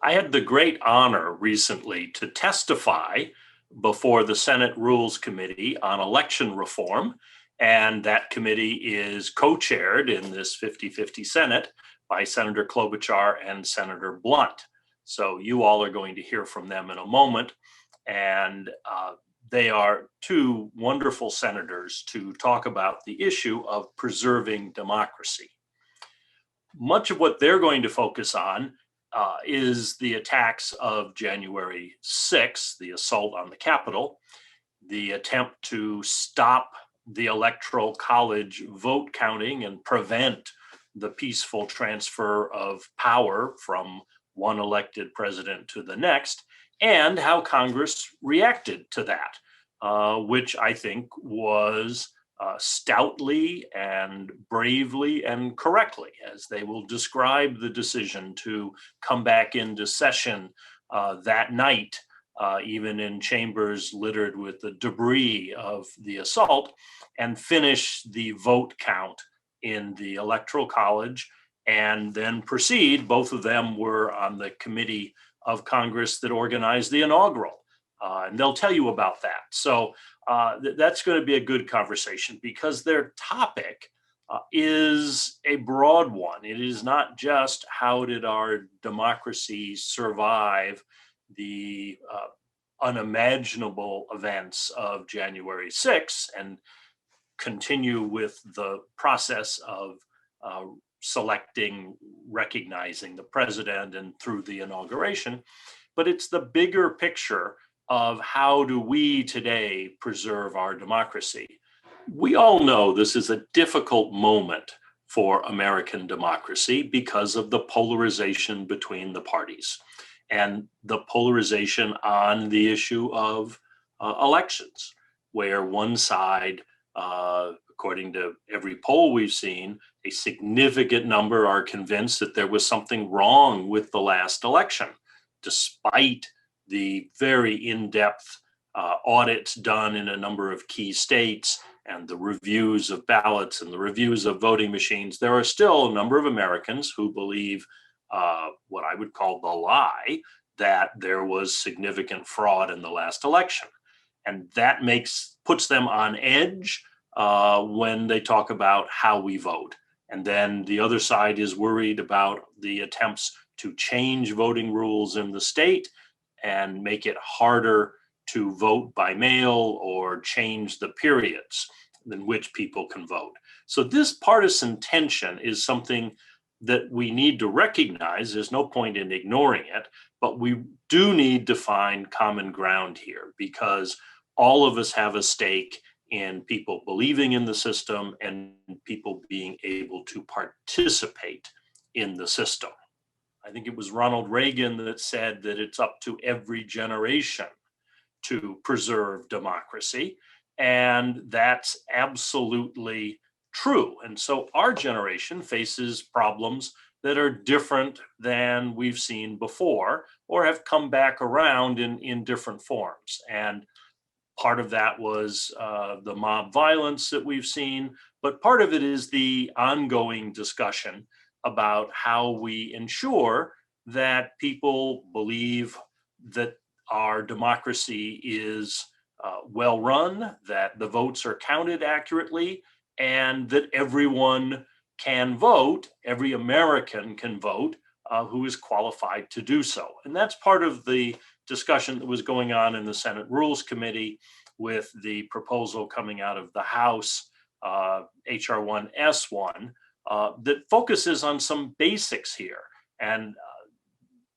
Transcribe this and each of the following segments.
I had the great honor recently to testify before the Senate Rules Committee on election reform. And that committee is co-chaired in this 50-50 Senate by Senator Klobuchar and Senator Blunt. So you all are going to hear from them in a moment. And they are two wonderful senators to talk about the issue of preserving democracy. Much of what they're going to focus on is the attacks of January 6th, the assault on the Capitol, the attempt to stop the Electoral College vote counting and prevent the peaceful transfer of power from one elected president to the next, and how Congress reacted to that, which I think was stoutly and bravely and correctly, as they will describe the decision to come back into session that night, even in chambers littered with the debris of the assault, and finish the vote count in the Electoral College, and then proceed. Both of them were on the committee of Congress that organized the inaugural. And they'll tell you about that. So that's going to be a good conversation, because their topic is a broad one. It is not just how did our democracy survive the unimaginable events of January 6th and continue with the process of selecting, recognizing the president and through the inauguration, but it's the bigger picture of how do we today preserve our democracy. We all know this is a difficult moment for American democracy because of the polarization between the parties and the polarization on the issue of elections, where one side, according to every poll we've seen, a significant number are convinced that there was something wrong with the last election, despite the very in-depth audits done in a number of key states and the reviews of ballots and the reviews of voting machines. There are still a number of Americans who believe what I would call the lie, that there was significant fraud in the last election. And that puts them on edge when they talk about how we vote. And then the other side is worried about the attempts to change voting rules in the state and make it harder to vote by mail or change the periods in which people can vote. So this partisan tension is something that we need to recognize. There's no point in ignoring it, but we do need to find common ground here, because all of us have a stake in people believing in the system and people being able to participate in the system. I think it was Ronald Reagan that said that it's up to every generation to preserve democracy. And that's absolutely true. And so our generation faces problems that are different than we've seen before or have come back around in different forms. And part of that was the mob violence that we've seen, but part of it is the ongoing discussion about how we ensure that people believe that our democracy is well run, that the votes are counted accurately, and that everyone can vote, every American can vote who is qualified to do so. And that's part of the discussion that was going on in the Senate Rules Committee with the proposal coming out of the House, HR1 S1, that focuses on some basics here. And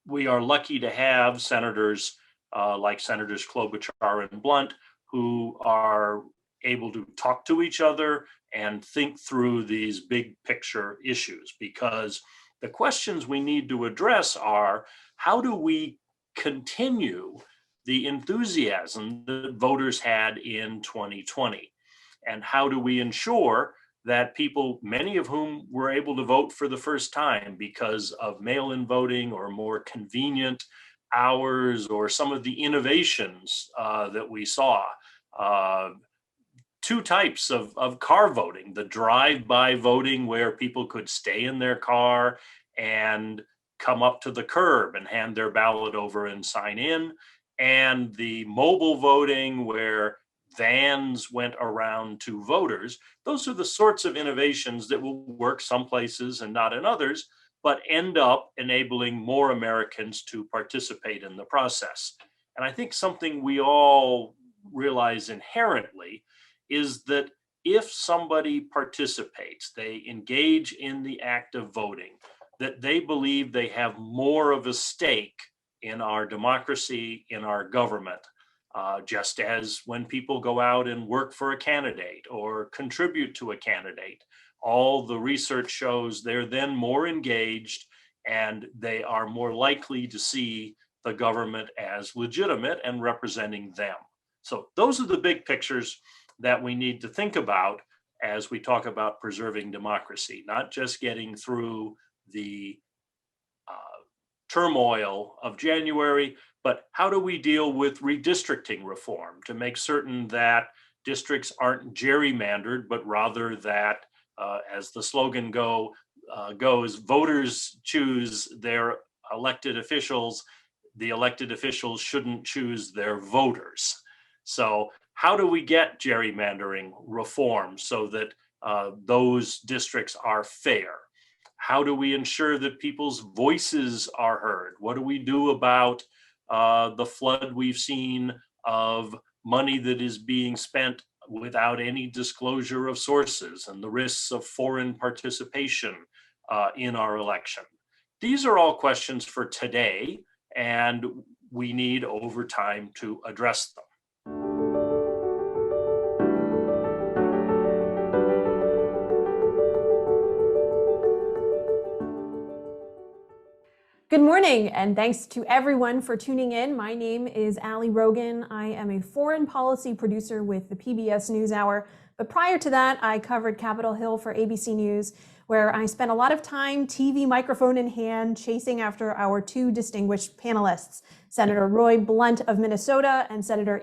we are lucky to have senators like Senators Klobuchar and Blunt, who are able to talk to each other and think through these big picture issues, because the questions we need to address are, how do we continue the enthusiasm that voters had in 2020? And how do we ensure that people, many of whom were able to vote for the first time because of mail-in voting or more convenient hours or some of the innovations that we saw, two types of car voting, the drive-by voting where people could stay in their car and come up to the curb and hand their ballot over and sign in, and the mobile voting where vans went around to voters. Those are the sorts of innovations that will work some places and not in others, but end up enabling more Americans to participate in the process. And I think something we all realize inherently is that if somebody participates, they engage in the act of voting, that they believe they have more of a stake in our democracy, in our government. Just as when people go out and work for a candidate or contribute to a candidate, all the research shows they're then more engaged and they are more likely to see the government as legitimate and representing them. So those are the big pictures that we need to think about as we talk about preserving democracy, not just getting through the turmoil of January, but how do we deal with redistricting reform to make certain that districts aren't gerrymandered, but rather that, as the slogan goes, voters choose their elected officials, the elected officials shouldn't choose their voters. So how do we get gerrymandering reform so that those districts are fair? How do we ensure that people's voices are heard? What do we do about the flood we've seen of money that is being spent without any disclosure of sources and the risks of foreign participation in our election? These are all questions for today, and we need over time to address them. Good morning, and thanks to everyone for tuning in. My name is Ali Rogin. I am a foreign policy producer with the PBS NewsHour. But prior to that, I covered Capitol Hill for ABC News, where I spent a lot of time, TV microphone in hand, chasing after our two distinguished panelists, Senator Roy Blunt of Minnesota and Senator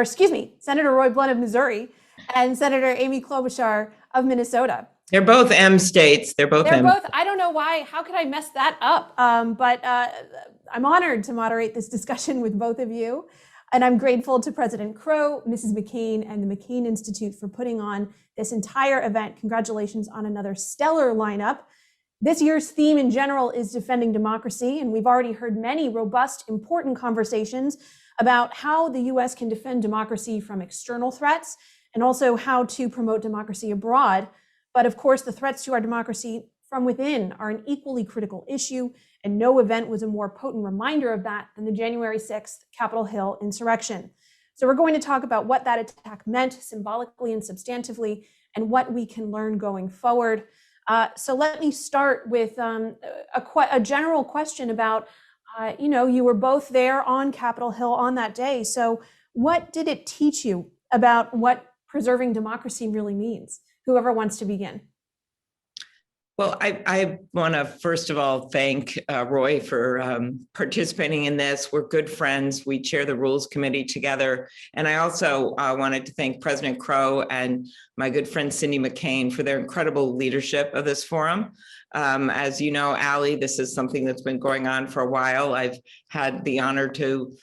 Senator Roy Blunt of Missouri and Senator Amy Klobuchar of Minnesota. They're both M states. They're both. I don't know why. How could I mess that up? But I'm honored to moderate this discussion with both of you. And I'm grateful to President Crow, Mrs. McCain, and the McCain Institute for putting on this entire event. Congratulations on another stellar lineup. This year's theme in general is defending democracy. And we've already heard many robust, important conversations about how the US can defend democracy from external threats and also how to promote democracy abroad. But of course, the threats to our democracy from within are an equally critical issue, and no event was a more potent reminder of that than the January 6th Capitol Hill insurrection. So we're going to talk about what that attack meant symbolically and substantively, and what we can learn going forward. So let me start with a general question about, you were both there on Capitol Hill on that day. So what did it teach you about what preserving democracy really means? Whoever wants to begin. Well, I want to first of all thank Roy for participating in this. We're good friends. We chair the Rules Committee together. And I also wanted to thank President Crow and my good friend Cindy McCain for their incredible leadership of this forum. As you know, Ali, this is something that's been going on for a while. I've had the honor to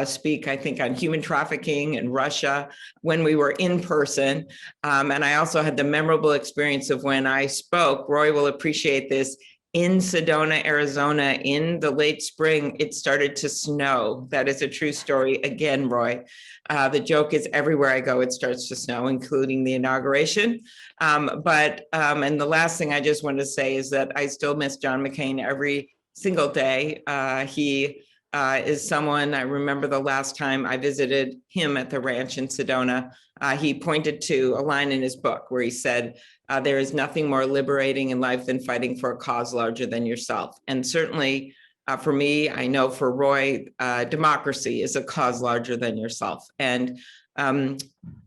speak, I think, on human trafficking in Russia when we were in person. And I also had the memorable experience of when I spoke, Roy will appreciate this, in Sedona, Arizona, in the late spring, it started to snow. That is a true story. Again, Roy, the joke is everywhere I go, it starts to snow, including the inauguration. And the last thing I just wanted to say is that I still miss John McCain every single day. He is someone, I remember the last time I visited him at the ranch in Sedona, he pointed to a line in his book where he said, there is nothing more liberating in life than fighting for a cause larger than yourself. And certainly for me, I know for Roy, democracy is a cause larger than yourself. And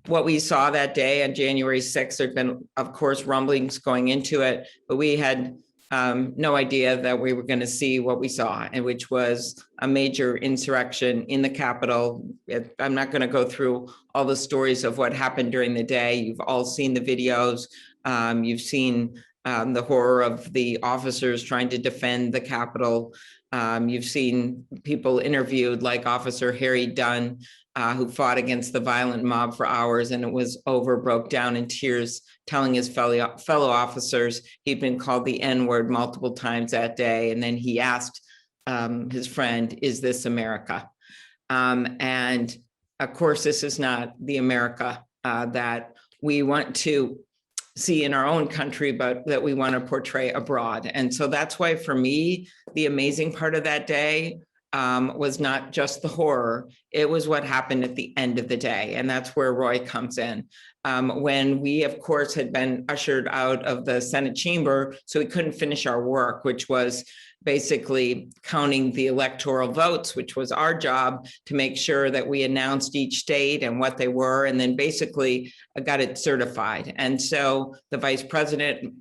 what we saw that day on January 6th, there'd been, of course, rumblings going into it, but we had no idea that we were going to see what we saw, and which was a major insurrection in the Capitol. I'm not going to go through all the stories of what happened during the day. You've all seen the videos. You've seen the horror of the officers trying to defend the Capitol. You've seen people interviewed like Officer Harry Dunn, who fought against the violent mob for hours, and it was over, broke down in tears, telling his fellow officers he'd been called the N-word multiple times that day. And then he asked his friend, "Is this America?" And of course, this is not the America that we want to see in our own country, but that we want to portray abroad. And so that's why, for me, the amazing part of that day was not just the horror, it was what happened at the end of the day. And that's where Roy comes in. When we, of course, had been ushered out of the Senate chamber, so we couldn't finish our work, which was basically counting the electoral votes, which was our job to make sure that we announced each state and what they were, and then basically got it certified. And so the vice president,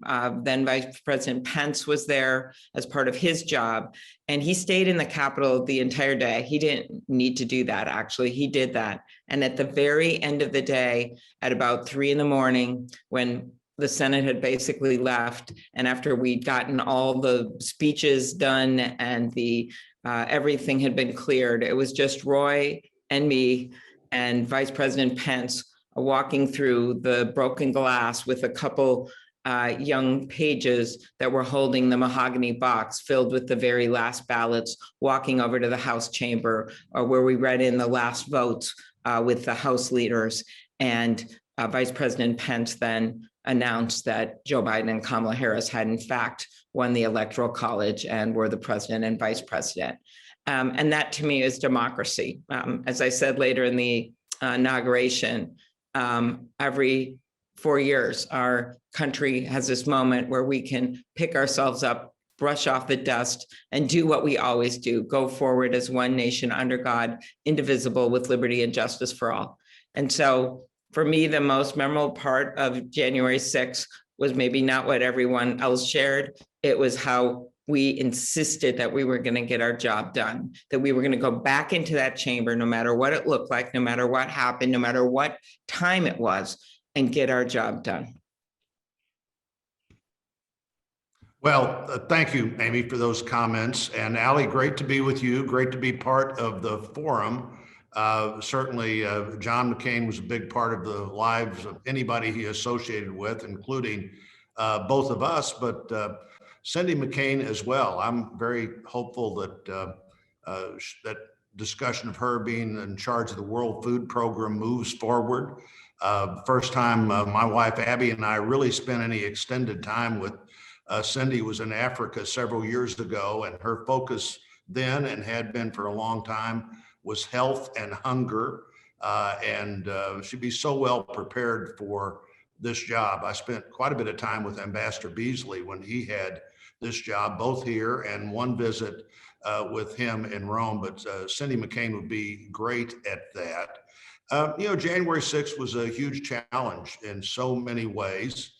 then Vice President Pence, was there as part of his job, and he stayed in the Capitol the entire day. He didn't need to do that, actually. He did that. And at the very end of the day, at about 3 a.m, when the Senate had basically left, and after we'd gotten all the speeches done and the everything had been cleared, it was just Roy and me and Vice President Pence walking through the broken glass with a couple young pages that were holding the mahogany box filled with the very last ballots, walking over to the House chamber, where we read in the last votes with the House leaders. And Vice President Pence then announced that Joe Biden and Kamala Harris had in fact won the Electoral College and were the president and vice president. And that, to me, is democracy. As I said later in the inauguration, every 4 years, our country has this moment where we can pick ourselves up, brush off the dust, and do what we always do: go forward as one nation under God, indivisible, with liberty and justice for all. And so, for me, the most memorable part of January 6th was maybe not what everyone else shared. It was how we insisted that we were going to get our job done, that we were going to go back into that chamber, no matter what it looked like, no matter what happened, no matter what time it was, and get our job done. Well, thank you, Amy, for those comments. And Allie, great to be with you. Great to be part of the forum. Certainly, John McCain was a big part of the lives of anybody he associated with, including both of us, but Cindy McCain as well. I'm very hopeful that that discussion of her being in charge of the World Food Program moves forward. First time my wife Abby and I really spent any extended time with Cindy was in Africa several years ago, and her focus then, and had been for a long time, was health and hunger. And she'd be so well prepared for this job. I spent quite a bit of time with Ambassador Beasley when he had this job, both here and one visit with him in Rome. But Cindy McCain would be great at that. You know, January 6th was a huge challenge in so many ways.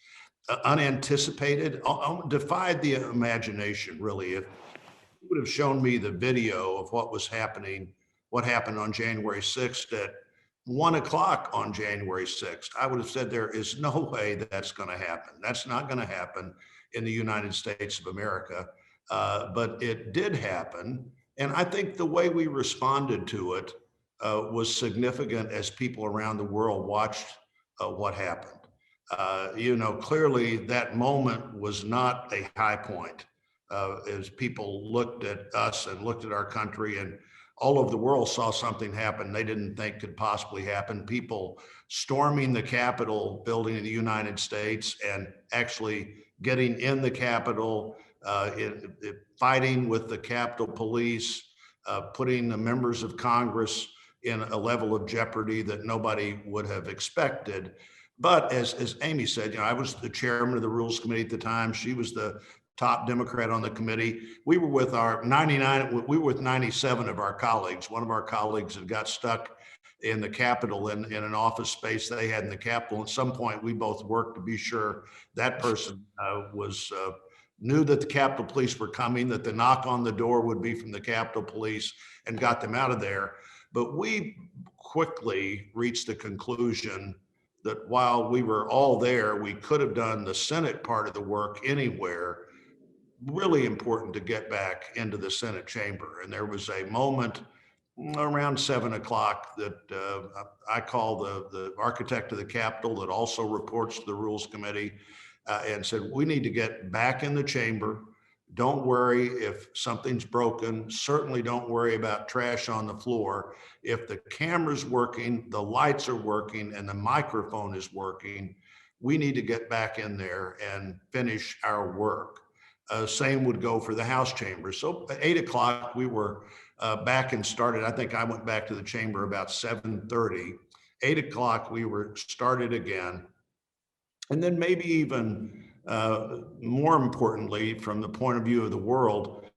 Unanticipated, defied the imagination, really. If you would have shown me the video of what was happening, what happened on January 6th at 1 o'clock on January 6th, I would have said there is no way that's going to happen. That's not going to happen in the United States of America. But it did happen. And I think the way we responded to it was significant as people around the world watched what happened. You know, clearly that moment was not a high point as people looked at us and looked at our country, and all over the world saw something happen they didn't think could possibly happen. People storming the Capitol building in the United States and actually getting in the Capitol, fighting with the Capitol Police, putting the members of Congress in a level of jeopardy that nobody would have expected. But as Amy said, you know, I was the chairman of the Rules Committee at the time. She was the top Democrat on the committee. We were with our 97 of our colleagues. One of our colleagues had got stuck in the Capitol in an office space they had in the Capitol. At some point, we both worked to be sure that person knew that the Capitol Police were coming, that the knock on the door would be from the Capitol Police, and got them out of there. But we quickly reached the conclusion that while we were all there, we could have done the Senate part of the work anywhere. Really important to get back into the Senate chamber. And there was a moment around 7 o'clock that I call the architect of the Capitol that also reports to the Rules Committee and said, we need to get back in the chamber. Don't worry if something's broken. Certainly don't worry about trash on the floor. If the camera's working, the lights are working, and the microphone is working, we need to get back in there and finish our work. Same would go for the House chamber. So at 8 o'clock, we were back and started. I think I went back to the chamber about 7:30. 8 o'clock, we were started again. And then maybe even more importantly, from the point of view of the world,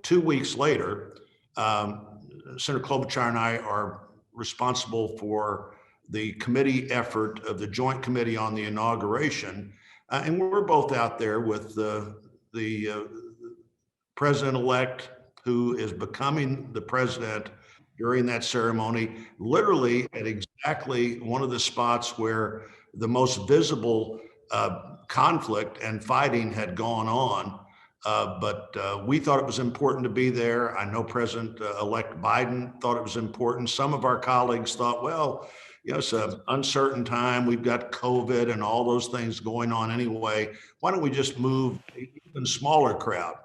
2 weeks later, Senator Klobuchar and I are responsible for the committee effort of the Joint Committee on the Inauguration. And we're both out there with the president-elect who is becoming the president during that ceremony, literally at exactly one of the spots where the most visible conflict and fighting had gone on. But we thought it was important to be there. I know President-elect Biden thought it was important. Some of our colleagues thought, well, you know, it's an uncertain time. We've got COVID and all those things going on anyway. Why don't we just move an even smaller crowd?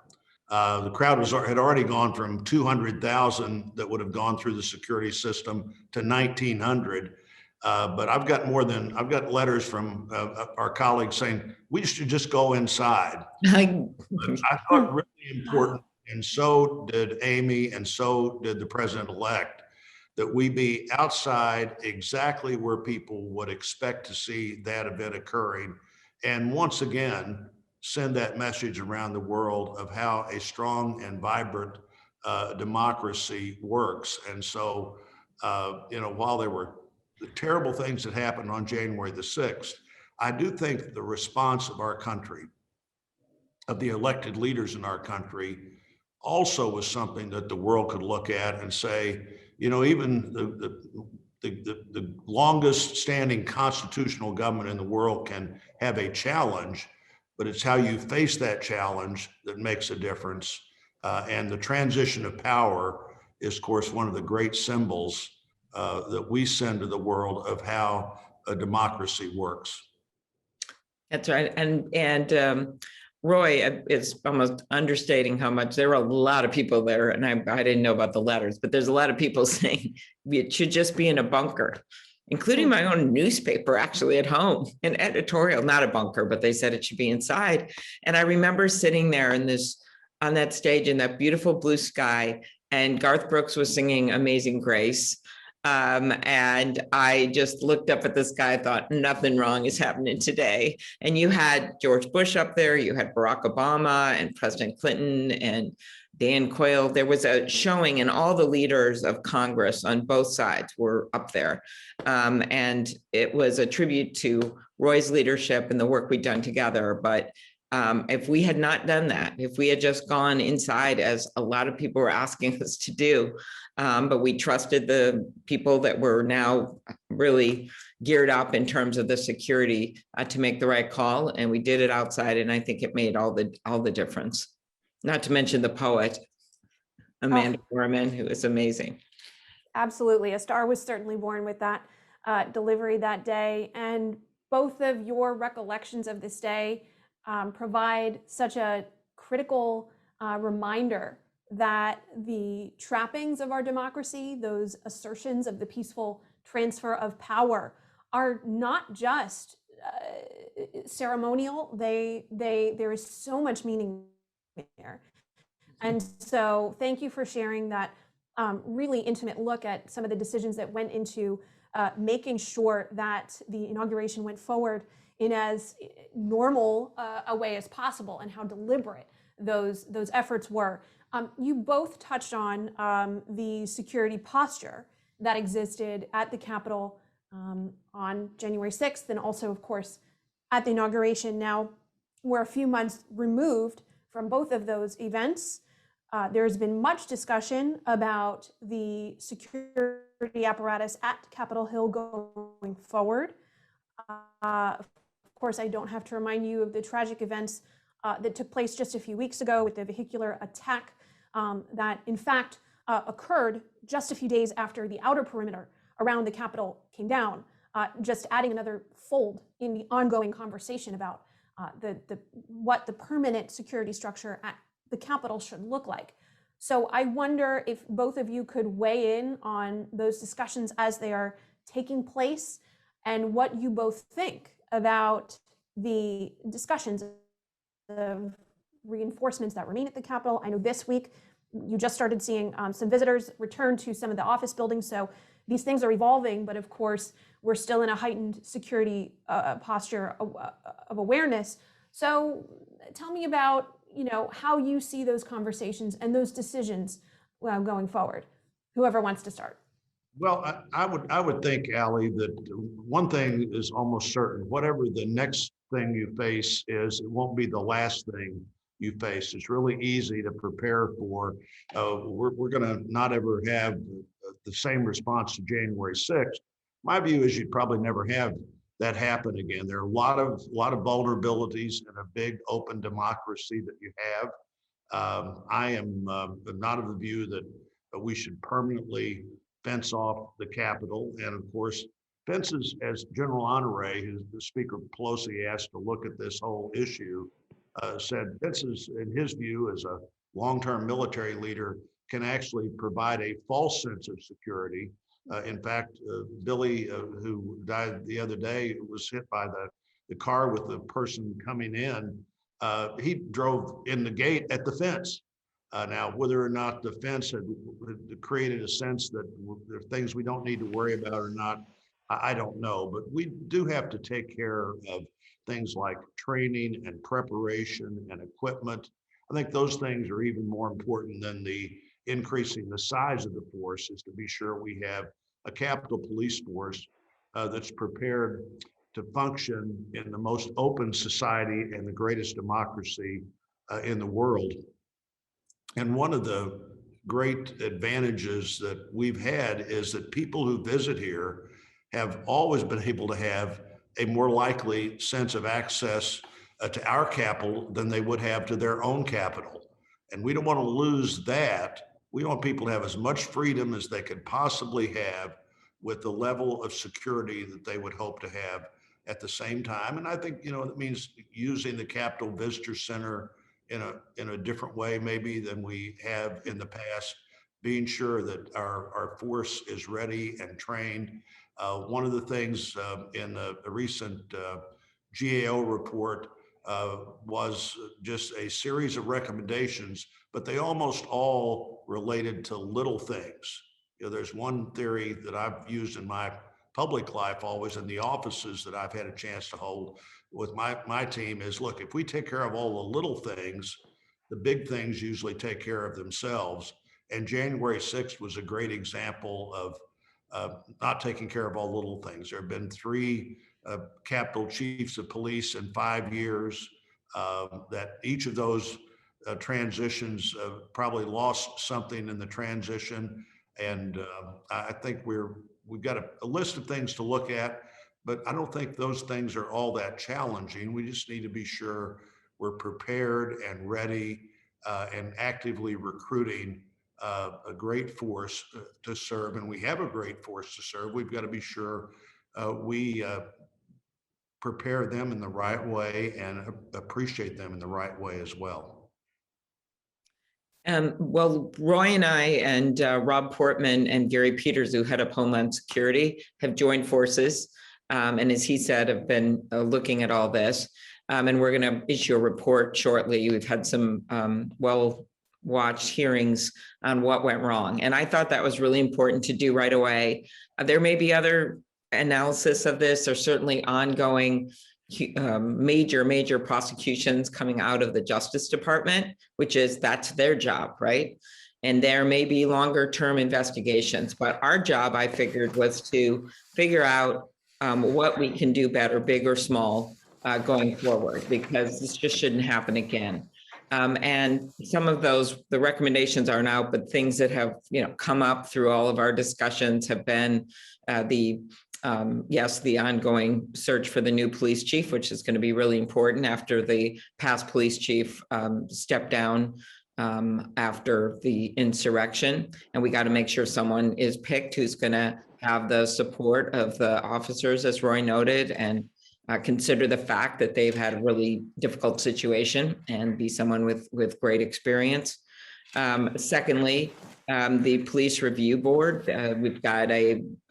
The crowd had already gone from 200,000 that would have gone through the security system to 1,900. But I've got letters from our colleagues saying we should just go inside. I thought really important, and so did Amy, and so did the president-elect, that we be outside exactly where people would expect to see that event occurring. And once again, send that message around the world of how a strong and vibrant democracy works. And so, you know, while there were the terrible things that happened on January the 6th, I do think the response of our country, of the elected leaders in our country, also was something that the world could look at and say, you know, even the longest standing constitutional government in the world can have a challenge, but it's how you face that challenge that makes a difference. And the transition of power is, of course, one of the great symbols that we send to the world of how a democracy works. That's right. And Roy is almost understating how much. There were a lot of people there, and I didn't know about the letters, but there's a lot of people saying it should just be in a bunker, including my own newspaper actually at home, an editorial, not a bunker, but they said it should be inside. And I remember sitting there on that stage in that beautiful blue sky, and Garth Brooks was singing Amazing Grace. And I just looked up at the sky, thought nothing wrong is happening today. And you had George Bush up there, you had Barack Obama and President Clinton and Dan Quayle. There was a showing, and all the leaders of Congress on both sides were up there. And it was a tribute to Roy's leadership and the work we'd done together. But if we had not done that, if we had just gone inside, as a lot of people were asking us to do, but we trusted the people that were now really geared up in terms of the security to make the right call, and we did it outside, and I think it made all the difference. Not to mention the poet, Amanda Gorman, who is amazing. Absolutely. A star was certainly born with that delivery that day. And both of your recollections of this day provide such a critical reminder that the trappings of our democracy, those assertions of the peaceful transfer of power, are not just ceremonial. There is so much meaning there. And so thank you for sharing that really intimate look at some of the decisions that went into making sure that the inauguration went forward in as normal a way as possible, and how deliberate those efforts were. You both touched on the security posture that existed at the Capitol on January 6th, and also, of course, at the inauguration. Now, we're a few months removed from both of those events. There's been much discussion about the security apparatus at Capitol Hill going forward. Of course, I don't have to remind you of the tragic events that took place just a few weeks ago with the vehicular attack that in fact occurred just a few days after the outer perimeter around the Capitol came down, just adding another fold in the ongoing conversation about what the permanent security structure at the Capitol should look like. So I wonder if both of you could weigh in on those discussions as they are taking place and what you both think about the discussions of reinforcements that remain at the Capitol. I know this week you just started seeing some visitors return to some of the office buildings. So these things are evolving, but of course, we're still in a heightened security posture of awareness. So tell me about, how you see those conversations and those decisions going forward. Whoever wants to start. Well, I would think, Allie, that one thing is almost certain. Whatever the next thing you face is, it won't be the last thing you face. It's really easy to prepare for. We're going to not ever have the same response to January 6th. My view is you'd probably never have that happen again. There are a lot of vulnerabilities in a big open democracy that you have. I am not of the view that we should permanently fence off the Capitol. And of course, fences, as General Honore, who the Speaker Pelosi asked to look at this whole issue, said fences, in his view, as a long-term military leader, can actually provide a false sense of security. In fact, Billy, who died the other day, was hit by the car with the person coming in. He drove in the gate at the fence. Now, whether or not the fence had created a sense that there are things we don't need to worry about or not, I don't know. But we do have to take care of things like training and preparation and equipment. I think those things are even more important than the increasing the size of the force, is to be sure we have a Capitol Police force that's prepared to function in the most open society and the greatest democracy in the world. And one of the great advantages that we've had is that people who visit here have always been able to have a more likely sense of access to our Capitol than they would have to their own Capitol. And we don't want to lose that. We want people to have as much freedom as they could possibly have with the level of security that they would hope to have at the same time. And I think, it means using the Capitol Visitor Center in a different way maybe than we have in the past, being sure that our force is ready and trained. One of the things in a recent GAO report was just a series of recommendations, but they almost all related to little things. There's one theory that I've used in my public life, always in the offices that I've had a chance to hold with my team, is, look, if we take care of all the little things, the big things usually take care of themselves. And January 6th was a great example of not taking care of all little things. There have been 3 Capitol chiefs of police in 5 years, that each of those transitions probably lost something in the transition. And I think we've got a list of things to look at, but I don't think those things are all that challenging. We just need to be sure we're prepared and ready and actively recruiting a great force to serve. And we have a great force to serve. We've got to be sure we prepare them in the right way and appreciate them in the right way as well. Well, Roy and I and Rob Portman and Gary Peters, who head up Homeland Security, have joined forces. And as he said, have been looking at all this. And we're going to issue a report shortly. We've had some well-watched hearings on what went wrong. And I thought that was really important to do right away. There may be other analysis of this. There's certainly ongoing major prosecutions coming out of the Justice Department, that's their job, right? And there may be longer term investigations, but our job, I figured, was to figure out what we can do better, big or small, going forward, because this just shouldn't happen again. And some of the recommendations aren't out, but things that have come up through all of our discussions have been the yes, the ongoing search for the new police chief, which is going to be really important after the past police chief stepped down after the insurrection. And we got to make sure someone is picked who's going to have the support of the officers, as Roy noted, and consider the fact that they've had a really difficult situation and be someone with great experience. Secondly, the police review board, we've got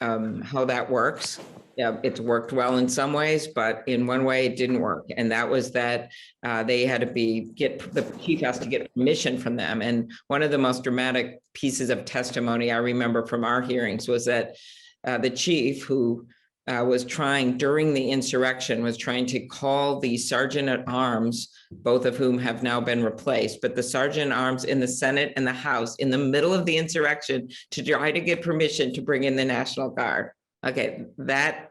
how that works. Yeah, it's worked well in some ways, but in one way it didn't work. And that was that they had to the chief has to get permission from them. And one of the most dramatic pieces of testimony I remember from our hearings was that the chief, who was trying during the insurrection, was trying to call the sergeant at arms, both of whom have now been replaced, but the sergeant at arms in the Senate and the House in the middle of the insurrection to try to get permission to bring in the National Guard. Okay, that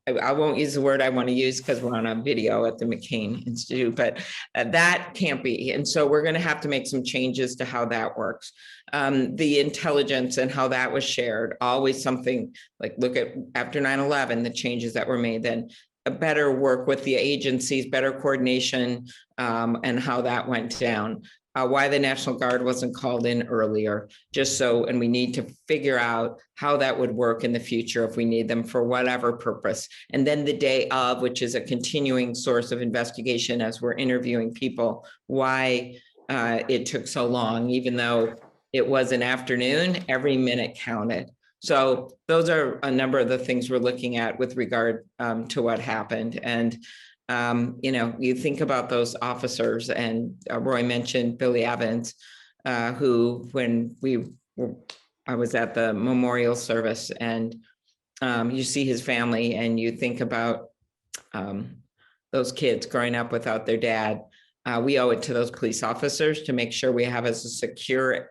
I won't use the word I want to use because we're on a video at the McCain Institute, but that can't be. And so we're going to have to make some changes to how that works. The intelligence and how that was shared, always something like look at after 9/11, the changes that were made, then a better work with the agencies, better coordination, and how that went down. Why the National Guard wasn't called in earlier, and we need to figure out how that would work in the future if we need them for whatever purpose. And then the day of, which is a continuing source of investigation as we're interviewing people, why it took so long, even though it was an afternoon, every minute counted. So those are a number of the things we're looking at with regard to what happened. And you think about those officers, and Roy mentioned Billy Evans, who, when I was at the memorial service, and you see his family, and you think about those kids growing up without their dad. We owe it to those police officers to make sure we have as a secure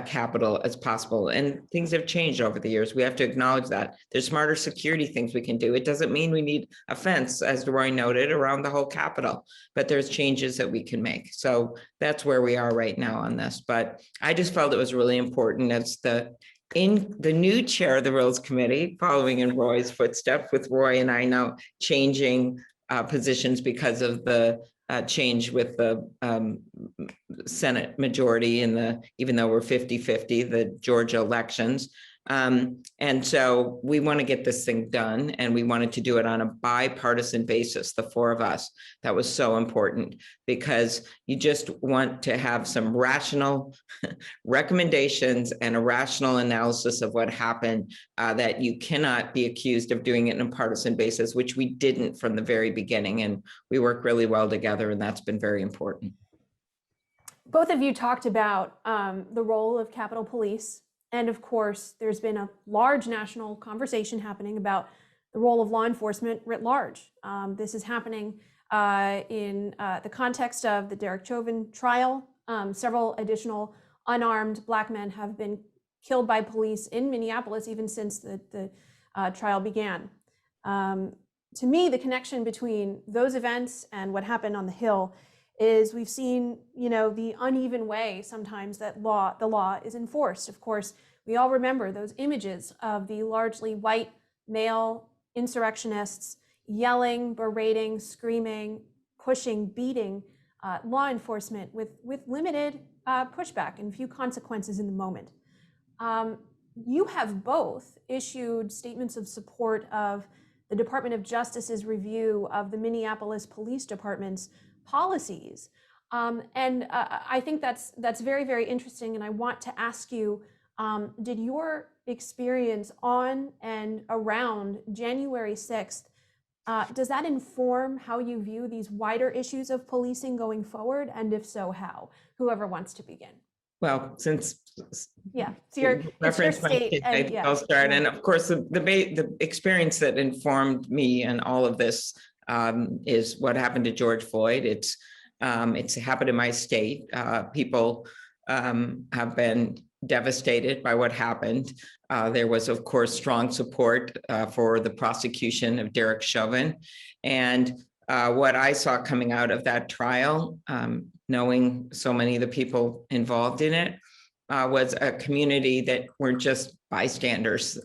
capital as possible. And things have changed over the years. We have to acknowledge that. There's smarter security things we can do. It doesn't mean we need a fence, as Roy noted, around the whole Capitol, but there's changes that we can make. So that's where we are right now on this. But I just felt it was really important as the new chair of the Rules Committee, following in Roy's footsteps, with Roy and I now changing positions because of the change with the Senate majority even though we're 50-50, the Georgia elections. And so we want to get this thing done, and we wanted to do it on a bipartisan basis, the four of us. That was so important, because you just want to have some rational recommendations and a rational analysis of what happened, that you cannot be accused of doing it on a partisan basis, which we didn't from the very beginning. And we work really well together, and that's been very important. Both of you talked about the role of Capitol Police. And of course, there's been a large national conversation happening about the role of law enforcement writ large. This is happening in the context of the Derek Chauvin trial. Several additional unarmed Black men have been killed by police in Minneapolis even since the trial began. To me, the connection between those events and what happened on the Hill is we've seen, the uneven way sometimes that the law is enforced. Of course, we all remember those images of the largely white male insurrectionists yelling, berating, screaming, pushing, beating law enforcement with limited pushback and few consequences in the moment. You have both issued statements of support of the Department of Justice's review of the Minneapolis Police Department's policies. And I think that's very, very interesting. And I want to ask you, did your experience on and around January 6th, does that inform how you view these wider issues of policing going forward? And if so, how? Whoever wants to begin. Well, since it's your state, and I'll start. And of course, the experience that informed me and all of this is what happened to George Floyd. It's happened in my state. People have been devastated by what happened. There was, of course, strong support for the prosecution of Derek Chauvin. And what I saw coming out of that trial, knowing so many of the people involved in it, was a community that weren't just bystanders.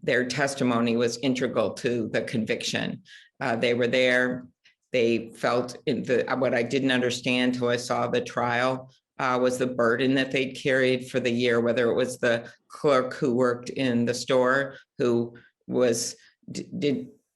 their testimony was integral to the conviction. They were there. They felt what I didn't understand till I saw the trial was the burden that they carried for the year, whether it was the clerk who worked in the store who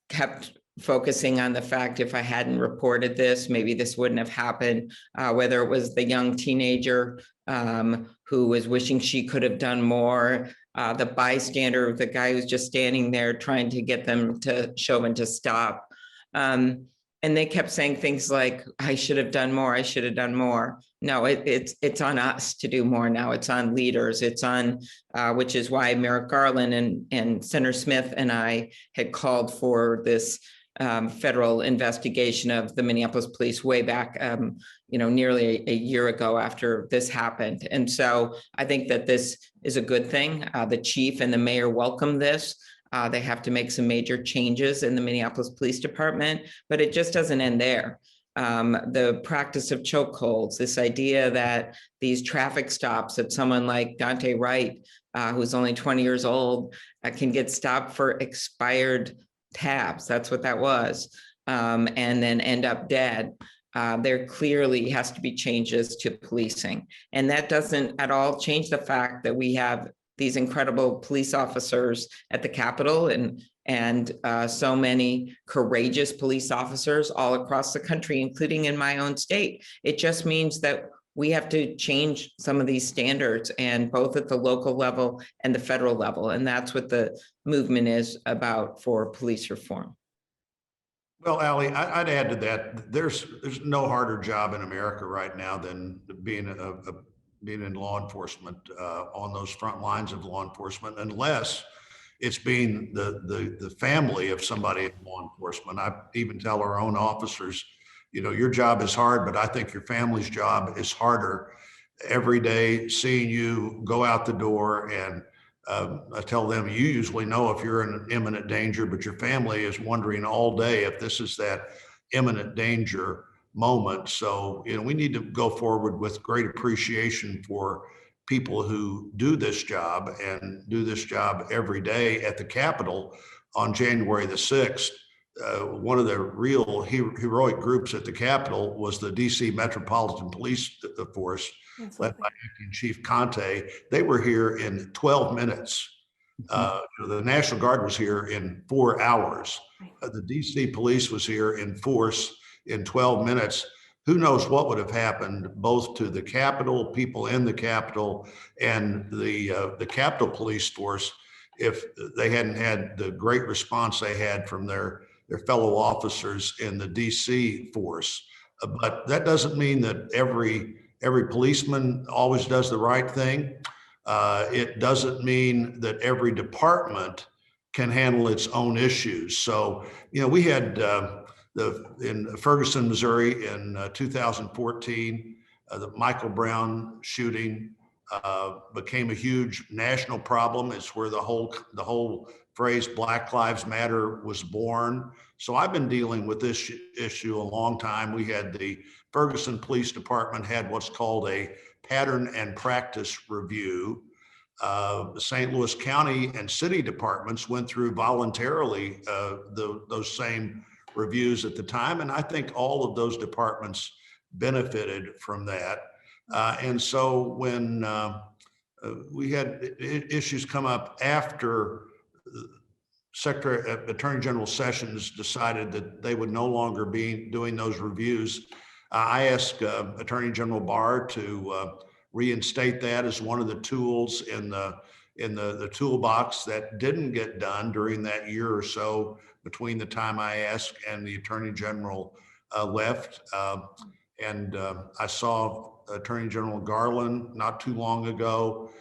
kept focusing on the fact, if I hadn't reported this, maybe this wouldn't have happened, whether it was the young teenager who was wishing she could have done more, the bystander, the guy who's just standing there trying to get them to Chauvin to stop. And they kept saying things like, I should have done more, I should have done more. No, it's on us to do more now. It's on leaders. It's on, which is why Merrick Garland and Senator Smith and I had called for this federal investigation of the Minneapolis police way back, nearly a year ago after this happened. And so I think that this is a good thing. The chief and the mayor welcome this. They have to make some major changes in the Minneapolis Police Department, but it just doesn't end there. The practice of chokeholds, this idea that these traffic stops that someone like Dante Wright, who's only 20 years old, can get stopped for expired tabs. That's what that was. And then end up dead. There clearly has to be changes to policing. And that doesn't at all change the fact that we have these incredible police officers at the Capitol and so many courageous police officers all across the country, including in my own state. It just means that we have to change some of these standards, and both at the local level and the federal level. And that's what the movement is about for police reform. Well, Allie, I'd add to that. There's no harder job in America right now than being in law enforcement, on those front lines of law enforcement, unless it's being the family of somebody in law enforcement. I even tell our own officers, your job is hard, but I think your family's job is harder. Every day, seeing you go out the door, and I tell them, you usually know if you're in imminent danger, but your family is wondering all day if this is that imminent danger moment. So, we need to go forward with great appreciation for people who do this job and do this job every day at the Capitol on January the 6th. One of the real heroic groups at the Capitol was the DC Metropolitan Police Force, led by Acting Chief Conte. They were here in 12 minutes. The National Guard was here in 4 hours. The DC Police was here in force in 12 minutes. Who knows what would have happened both to the Capitol, people in the Capitol, and the Capitol Police Force if they hadn't had the great response they had from their fellow officers in the DC force. But that doesn't mean that every policeman always does the right thing. It doesn't mean that every department can handle its own issues. So, we had in Ferguson, Missouri in 2014, the Michael Brown shooting became a huge national problem. It's where the whole phrase Black Lives Matter was born. So I've been dealing with this issue a long time. We had the Ferguson Police Department had what's called a pattern and practice review. The St. Louis County and city departments went through voluntarily those same reviews at the time. And I think all of those departments benefited from that. And so when we had issues come up after Attorney General Sessions decided that they would no longer be doing those reviews, I asked Attorney General Barr to reinstate that as one of the tools in the toolbox that didn't get done during that year or so between the time I asked and the Attorney General left. And I saw Attorney General Garland not too long ago,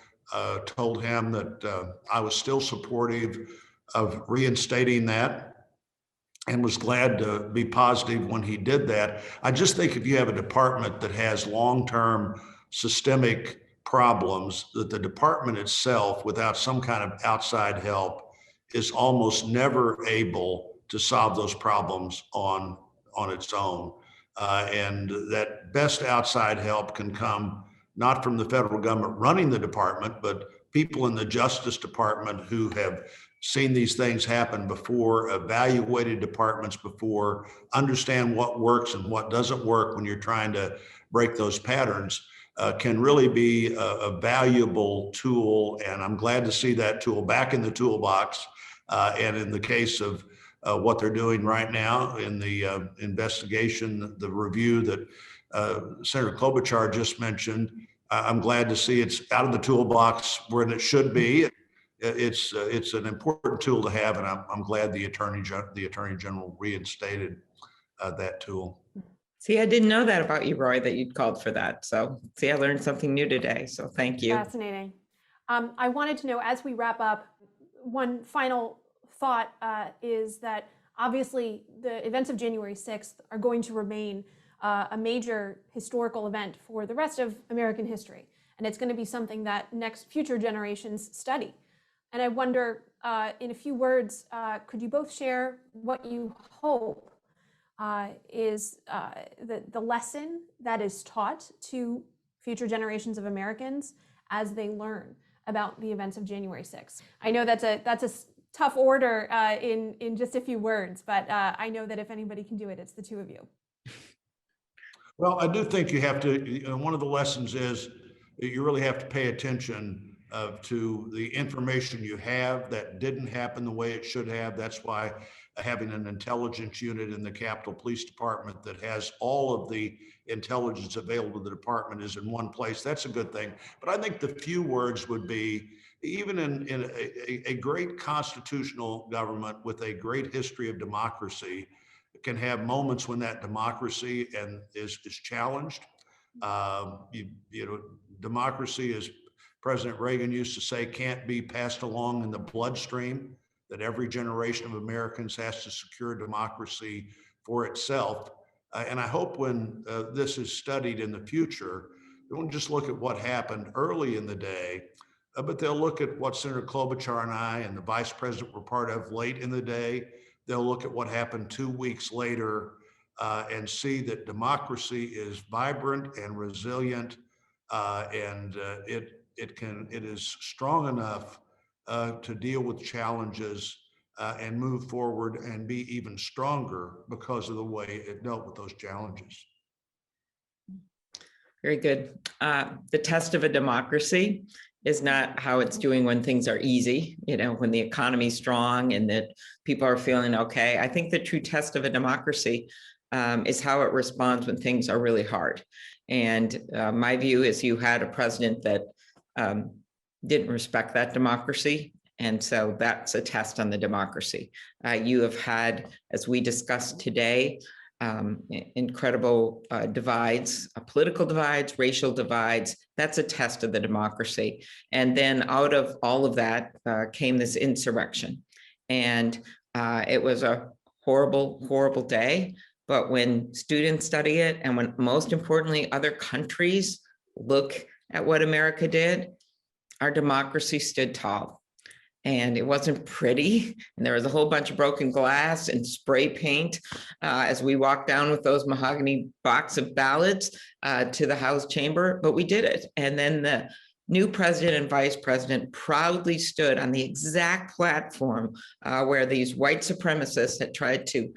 told him that I was still supportive of reinstating that and was glad to be positive when he did that. I just think if you have a department that has long-term systemic problems, that the department itself, without some kind of outside help, is almost never able to solve those problems on its own. And that best outside help can come not from the federal government running the department, but people in the Justice Department who have seen these things happen before, evaluated departments before, understand what works and what doesn't work when you're trying to break those patterns, can really be a valuable tool. And I'm glad to see that tool back in the toolbox. And in the case of what they're doing right now in the investigation, the review that Senator Klobuchar just mentioned, I'm glad to see it's out of the toolbox where it should be. It's an important tool to have, and I'm glad the Attorney General reinstated that tool. See, I didn't know that about you, Roy, that you'd called for that. So see, I learned something new today. So thank you. Fascinating. I wanted to know, as we wrap up, one final thought is that obviously the events of January 6th are going to remain a major historical event for the rest of American history. And it's going to be something that future generations study. And I wonder, in a few words, could you both share what you hope is the lesson that is taught to future generations of Americans as they learn about the events of January 6th? I know that's a tough order in just a few words, but I know that if anybody can do it, it's the two of you. Well, I do think you have to, one of the lessons is that you really have to pay attention to the information you have that didn't happen the way it should have. That's why having an intelligence unit in the Capitol Police Department that has all of the intelligence available to the department is in one place. That's a good thing. But I think the few words would be, even in a great constitutional government with a great history of democracy, can have moments when that democracy is challenged. Democracy, as President Reagan used to say, can't be passed along in the bloodstream, that every generation of Americans has to secure democracy for itself. And I hope when this is studied in the future, they won't just look at what happened early in the day, but they'll look at what Senator Klobuchar and I and the Vice President were part of late in the day. They'll look at what happened 2 weeks later and see that democracy is vibrant and resilient, and it is strong enough to deal with challenges and move forward and be even stronger because of the way it dealt with those challenges. Very good. The test of a democracy is not how it's doing when things are easy, when the economy's strong and that people are feeling okay. I think the true test of a democracy is how it responds when things are really hard. And my view is you had a president that didn't respect that democracy. And so that's a test on the democracy. You have had, as we discussed today, incredible divides, political divides, racial divides. That's a test of the democracy. And then out of all of that came this insurrection. And it was a horrible, horrible day. But when students study it, and when, most importantly, other countries look at what America did, our democracy stood tall. And it wasn't pretty. And there was a whole bunch of broken glass and spray paint as we walked down with those mahogany box of ballots to the House chamber, but we did it. And then the new president and vice president proudly stood on the exact platform where these white supremacists had tried to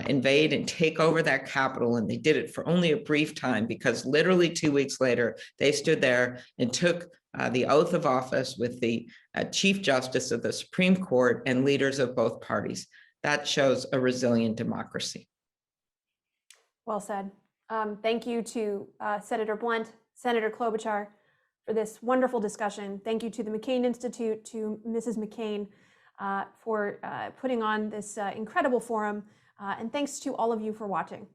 invade and take over that Capitol. And they did it for only a brief time, because literally 2 weeks later, they stood there and took the oath of office with the Chief Justice of the Supreme Court and leaders of both parties. That shows a resilient democracy. Well said. Thank you to Senator Blunt, Senator Klobuchar, for this wonderful discussion. Thank you to the McCain Institute, to Mrs. McCain for putting on this incredible forum. And thanks to all of you for watching.